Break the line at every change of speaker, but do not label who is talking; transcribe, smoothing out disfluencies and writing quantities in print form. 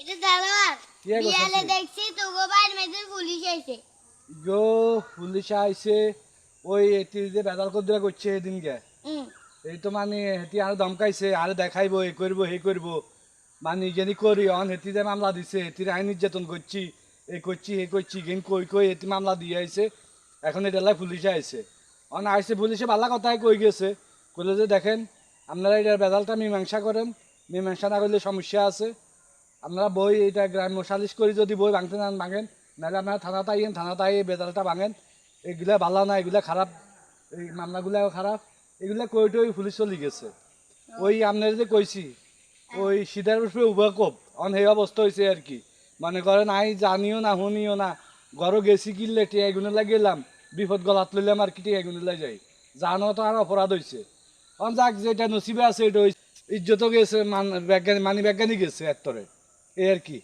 এটা দালাল বিয়ালে দেখছি তো গো বাইর মেদের পুলিশ আইছে
গো পুলিশ আইছে ওই এটি যে বেদাল কদ্রা করছে এদিন গে এই তো মানে হেতি আর ধমকাইছে আর দেখাইবো এই করবো হে করবো মানে যেনি করি অন হেতি যে মামলা দিছে হেতির আইন নির্যাতন করছি এই করছি হে করছি গেন কই কই এটি মামলা দিয়ে আইছে এখন এটা লাই পুলিশে আইছে অন আইছে পুলিশে ভালো কথাই কই গেছে কইলে যে দেখেন আপনারা এটার বেদালটা মীমাংসা করেন মীমাংসা না করলে সমস্যা আছে আপনারা বই এটা গ্রাম্য সালিশ করে যদি বই ভাঙতে না ভাঙেন নাহলে আপনারা থানাতে আইয়েন থানাতে আইয়ে বেদালটা ভাঙেন এগুলা ভালো না এগুলা খারাপ এই মামলাগুলাও খারাপ এগুলা কই টই পুলিশ চলে গেছে ওই আপনার যে কইছি ওই সিধার উপরে উবাকব অন সেই অবস্থা হয়েছে আর কি মনে করেন আই জানিও না শুনিও না ঘরও গেছি কিনলে টিয়া এগুলো গেলাম বিপদ গলাত লইলাম আর কি টিয়া এগুলো যাই জানো তো আর অপরাধ হয়েছে অন যাক যেটা নসিবে আছে এটা ইজ্জতও গেছে মানি বিজ্ঞানী গেছে এত্তরে এই আর কি